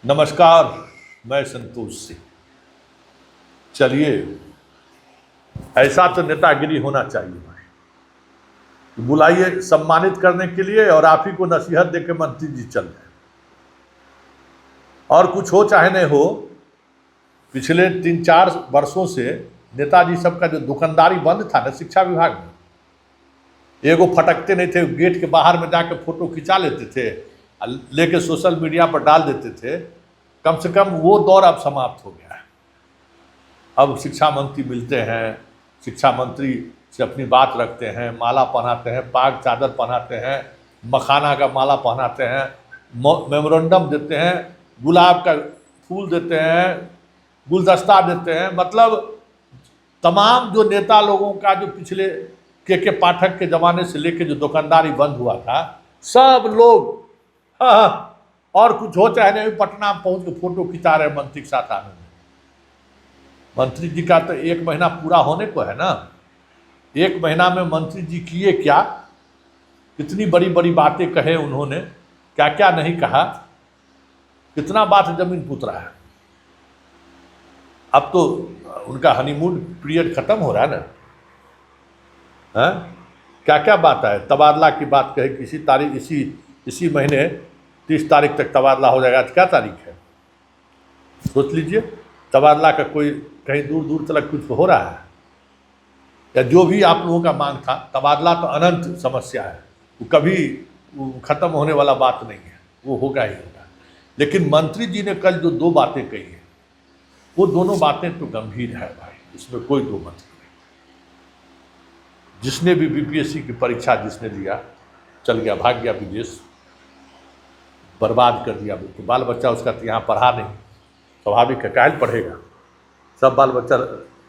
नमस्कार, मैं संतोष सिंह। चलिए, ऐसा तो नेतागिरी होना चाहिए भाई। बुलाइए सम्मानित करने के लिए और आप ही को नसीहत देके मंत्री जी चल रहे हैं। और कुछ हो चाहे नहीं हो, पिछले 3-4 वर्षों से नेताजी सबका जो दुकानदारी बंद था ना शिक्षा विभाग में, एगो फटकते नहीं थे, गेट के बाहर में जाकर फोटो खिंचा लेते थे, लेके सोशल मीडिया पर डाल देते थे। कम से कम वो दौर अब समाप्त हो गया है। अब शिक्षा मंत्री मिलते हैं, शिक्षा मंत्री से अपनी बात रखते हैं, माला पहनाते हैं, पाग चादर पहनाते हैं, मखाना का माला पहनाते हैं, मेमोरेंडम देते हैं, गुलाब का फूल देते हैं, गुलदस्ता देते हैं। मतलब तमाम जो नेता लोगों का जो पिछले के पाठक के ज़माने से लेके जो दुकानदारी बंद हुआ था, सब लोग हाँ, और कुछ हो चाहे नहीं, पटना पहुंच के फोटो खिंचा रहे मंत्री के साथ आने में। मंत्री जी का तो 1 महीना पूरा होने को है ना। 1 महीना में मंत्री जी किए क्या, कितनी बड़ी बड़ी बातें कहे उन्होंने, क्या क्या नहीं कहा, कितना बात जमीन पुतरा है। अब तो उनका हनीमून पीरियड खत्म हो रहा है ना। क्या क्या बात है, तबादला की बात कहे, किसी तारीख इसी महीने 30 तारीख तक तबादला हो जाएगा। क्या तारीख है सोच लीजिए। तबादला का कोई कहीं दूर दूर तक कुछ हो रहा है, या जो भी आप लोगों का मांग था, तबादला तो अनंत समस्या है, वो कभी खत्म होने वाला बात नहीं है, वो होगा ही होगा। लेकिन मंत्री जी ने कल जो 2 बातें कही हैं, वो दोनों बातें तो गंभीर है भाई, इसमें कोई 2 मत नहीं। जिसने भी बीपीएससी की परीक्षा जिसने दिया, चल गया, भाग गया विदेश, बर्बाद कर दिया। तो बाल बच्चा उसका यहाँ पढ़ा नहीं, स्वाभाविक है, काहे पढ़ेगा। सब बाल बच्चा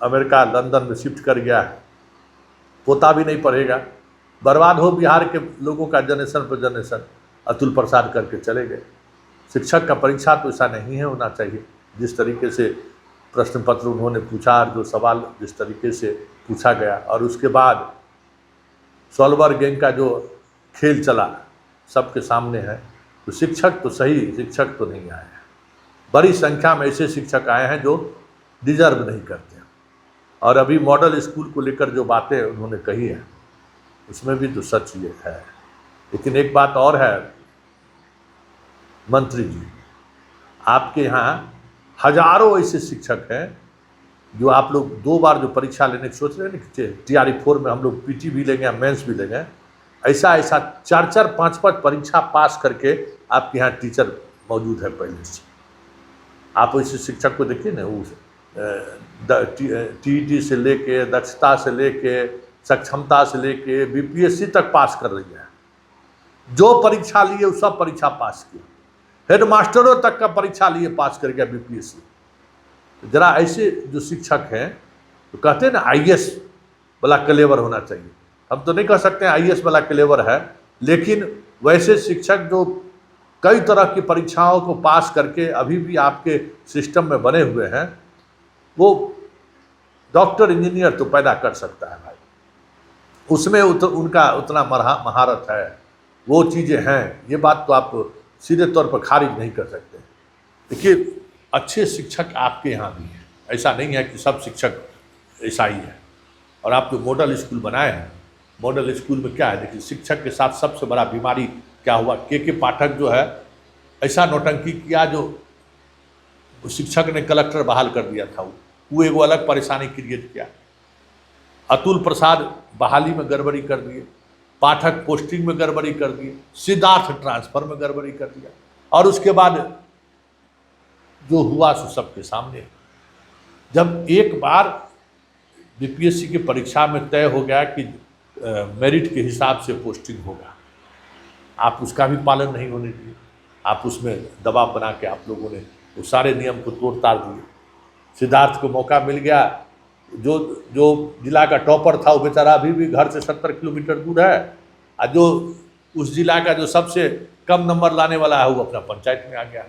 अमेरिका लंदन में शिफ्ट कर गया है, पोता भी नहीं पढ़ेगा। बर्बाद हो बिहार के लोगों का जनरेशन पर जनरेशन। अतुल प्रसाद करके चले गए। शिक्षक का परीक्षा तो ऐसा नहीं है होना चाहिए। जिस तरीके से प्रश्न पत्र उन्होंने पूछा और जो सवाल जिस तरीके से पूछा गया, और उसके बाद सॉल्वर गैंग का जो खेल चला सबके सामने है, तो शिक्षक तो सही शिक्षक तो नहीं आए हैं। बड़ी संख्या में ऐसे शिक्षक आए हैं जो डिजर्व नहीं करते हैं। और अभी मॉडल स्कूल को लेकर जो बातें उन्होंने कही हैं, उसमें भी तो सच ये है। लेकिन एक बात और है मंत्री जी, आपके यहाँ हजारों ऐसे शिक्षक हैं जो आप लोग 2 बार जो परीक्षा लेने की सोच रहे हैं ना, TRE 4 में हम लोग PT भी लेंगे, मेंस भी लेंगे, ऐसा 4-4, 5-5 परीक्षा पास करके आपके यहाँ टीचर मौजूद है पहले से। आप ऐसे शिक्षक को देखिए ना, वो TET से लेके, दक्षता से लेके, सक्षमता से लेके BPSC तक पास कर रही है। जो परीक्षा लिए वो सब परीक्षा पास किया। हेडमास्टरों तक का परीक्षा लिए पास कर गया BPSC। तो जरा ऐसे जो शिक्षक हैं, तो कहते हैं ना IAS वाला कलेवर होना चाहिए। हम तो नहीं कह सकते हैं IAS वाला कलेवर है, लेकिन वैसे शिक्षक जो कई तरह की परीक्षाओं को पास करके अभी भी आपके सिस्टम में बने हुए हैं, वो डॉक्टर इंजीनियर तो पैदा कर सकता है भाई। उसमें उनका उतना महारत है, वो चीज़ें हैं। ये बात तो आप सीधे तौर पर खारिज नहीं कर सकते। देखिए, अच्छे शिक्षक आपके यहाँ भी हैं, ऐसा नहीं है कि सब शिक्षक ऐसा ही है। और आप जो मॉडल स्कूल बनाए हैं, मॉडल स्कूल में क्या है, देखिए वो के साथ सबसे बड़ा बीमारी क्या हुआ, के पाठक जो है ऐसा नौटंकी किया, जो शिक्षक ने कलेक्टर बहाल कर दिया था, वो एगो अलग परेशानी क्रिएट किया। अतुल प्रसाद बहाली में गड़बड़ी कर दिए, पाठक पोस्टिंग में गड़बड़ी कर दिए, सिद्धार्थ ट्रांसफर में गड़बड़ी कर दिया, और उसके बाद जो हुआ सो सबके सामने। जब एक बार BPSC की परीक्षा में तय हो गया कि मेरिट के हिसाब से पोस्टिंग होगा, आप उसका भी पालन नहीं होने दिए। आप उसमें दबाव बना के आप लोगों ने वो सारे नियम को तोड़ ताड़ दिए। सिद्धार्थ को मौका मिल गया, जो जिला का टॉपर था वो बेचारा अभी भी घर से 70 किलोमीटर दूर है, और जो उस जिला का जो सबसे कम नंबर लाने वाला है वो अपना पंचायत में आ गया।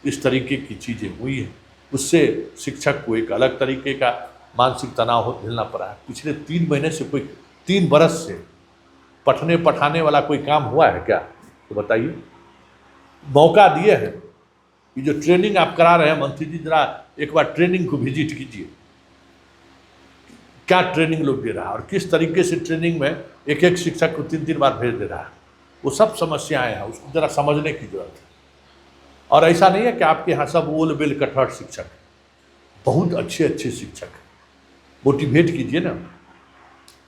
इस तरीके की चीज़ें हुई हैं, उससे शिक्षक को एक अलग तरीके का मानसिक तनाव झेलना पड़ा है। पिछले 3 महीने से, कोई 3 बरस से पठने पठाने वाला कोई काम हुआ है क्या, तो बताइए। मौका दिए हैं, ये जो ट्रेनिंग आप करा रहे हैं मंत्री जी, जरा एक बार ट्रेनिंग को विजिट कीजिए, क्या ट्रेनिंग लोग दे रहा है और किस तरीके से ट्रेनिंग में एक एक शिक्षक को 3-3 बार भेज दे रहा है। वो सब समस्याएं हैं, उसको जरा समझने की जरूरत है। और ऐसा नहीं है कि आपके यहाँ सब ओल बेल कटहट शिक्षक, बहुत अच्छे अच्छे शिक्षक, मोटिवेट कीजिए ना,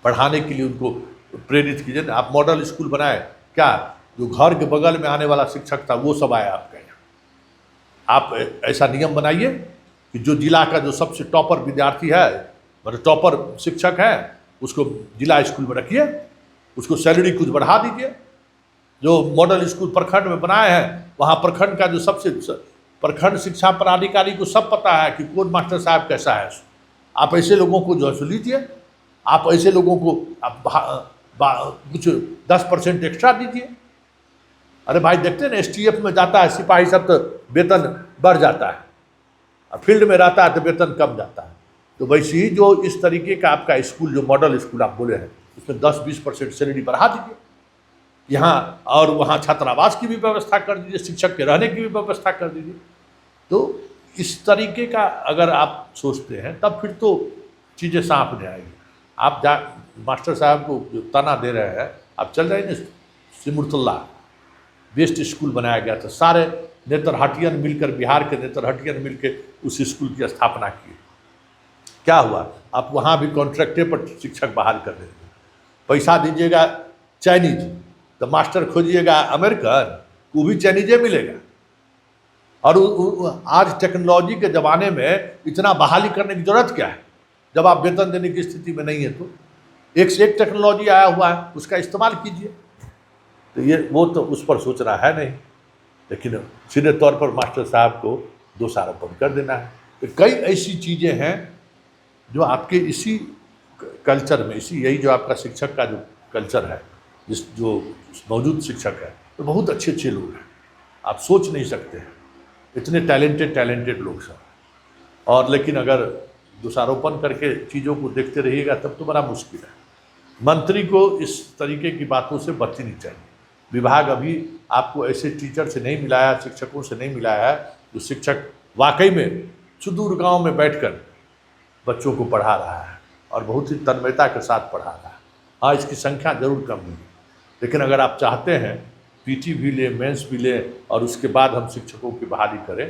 पढ़ाने के लिए उनको प्रेरित कीजिए ना। आप मॉडल स्कूल बनाए, क्या जो घर के बगल में आने वाला शिक्षक था वो सब आया आपके यहाँ। आप ऐसा नियम बनाइए कि जो जिला का जो सबसे टॉपर विद्यार्थी है, मतलब टॉपर शिक्षक है, उसको जिला स्कूल में रखिए, उसको सैलरी कुछ बढ़ा दीजिए। जो मॉडल स्कूल प्रखंड में बनाए हैं, वहाँ प्रखंड का जो सबसे प्रखंड शिक्षा पदाधिकारी को सब पता है कि कौन मास्टर साहब कैसा है। आप ऐसे लोगों को जो है लीजिए, आप ऐसे लोगों को आप कुछ 10% एक्स्ट्रा दीजिए। अरे भाई देखते हैं ना, STF में जाता है सिपाही सब तो वेतन बढ़ जाता है, और फील्ड में रहता है तो वेतन कम जाता है। तो वैसे ही जो इस तरीके का आपका स्कूल, जो मॉडल स्कूल आप बोले हैं, उसमें 10-20% सैलरी बढ़ा दीजिए यहाँ, और वहाँ छात्रावास की भी व्यवस्था कर दीजिए, शिक्षक के रहने की भी व्यवस्था कर दीजिए। तो इस तरीके का अगर आप सोचते हैं तब फिर तो चीज़ें साफ नहीं आएगी। आप मास्टर साहब को जो ताना दे रहे हैं, आप चल रहे हैं ना, सिमुरतुल्ला बेस्ट स्कूल बनाया गया था, सारे नेतरहाटियन मिलकर, बिहार के नेतरहाटियन मिलकर उस स्कूल की स्थापना की। क्या हुआ, आप वहाँ भी कॉन्ट्रैक्टे पर शिक्षक बहाल कर देंगे, पैसा दीजिएगा चाइनीज, तो मास्टर खोजिएगा अमेरिकन, वो भी चाइनीजे मिलेगा। और आज टेक्नोलॉजी के ज़माने में इतना बहाली करने की ज़रूरत क्या है, जब आप वेतन देने की स्थिति में नहीं है। तो एक से एक टेक्नोलॉजी आया हुआ है, उसका इस्तेमाल कीजिए। तो ये वो तो उस पर सोच रहा है नहीं, लेकिन सीधे तौर पर मास्टर साहब को दोषारोपण कर देना है। तो कई ऐसी चीज़ें हैं जो आपके इसी कल्चर में, इसी यही जो आपका शिक्षक का जो कल्चर है, जिस जो मौजूद शिक्षक है, तो बहुत अच्छे अच्छे लोग हैं, आप सोच नहीं सकते हैं, इतने टैलेंटेड लोग सब। और लेकिन अगर दोषारोपण करके चीज़ों को देखते रहिएगा तब तो बड़ा मुश्किल है। मंत्री को इस तरीके की बातों से बचनी चाहिए। विभाग अभी आपको ऐसे टीचर से नहीं मिलाया, शिक्षकों से नहीं मिलाया है जो शिक्षक वाकई में सुदूर गांव में बैठकर बच्चों को पढ़ा रहा है और बहुत ही तन्मयता के साथ पढ़ा रहा है। हाँ, इसकी संख्या जरूर कम हुई, लेकिन अगर आप चाहते हैं PT भी लें, मेंस भी लें और उसके बाद हम शिक्षकों की बहाली करें,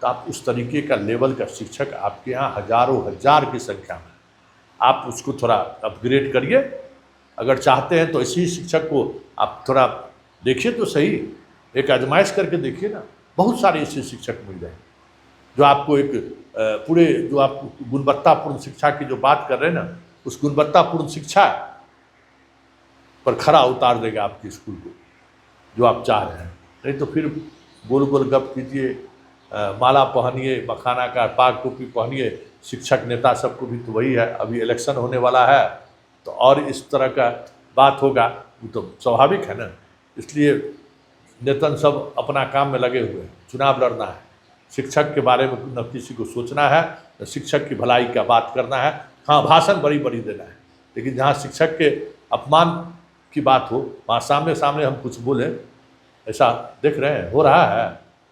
तो आप उस तरीके का लेवल का शिक्षक आपके यहाँ हजारों हजार की संख्या में, आप उसको थोड़ा अपग्रेड करिए। अगर चाहते हैं तो इसी शिक्षक को आप थोड़ा देखिए तो सही, एक आजमाइश करके देखिए ना, बहुत सारे ऐसे शिक्षक मिल जाए जो आपको एक पूरे जो आप गुणवत्तापूर्ण शिक्षा की जो बात कर रहे हैं ना, उस गुणवत्तापूर्ण शिक्षा पर खरा उतार देगा आपके स्कूल को, जो आप चाह रहे हैं। नहीं तो फिर गोल गोल गप कीजिए, माला पहनिए, मखाना का पाग टोपी पहनिए, शिक्षक नेता सबको भी तो वही है। अभी इलेक्शन होने वाला है तो और इस तरह का बात होगा, वो तो स्वाभाविक है ना। इसलिए नेतन सब अपना काम में लगे हुए हैं, चुनाव लड़ना है, शिक्षक के बारे में न किसी को सोचना है, न शिक्षक की भलाई का बात करना है। हाँ, भाषण बड़ी बड़ी देना है, लेकिन जहाँ शिक्षक के अपमान की बात हो, वहाँ सामने सामने हम कुछ बोलें, ऐसा देख रहे हैं हो रहा है।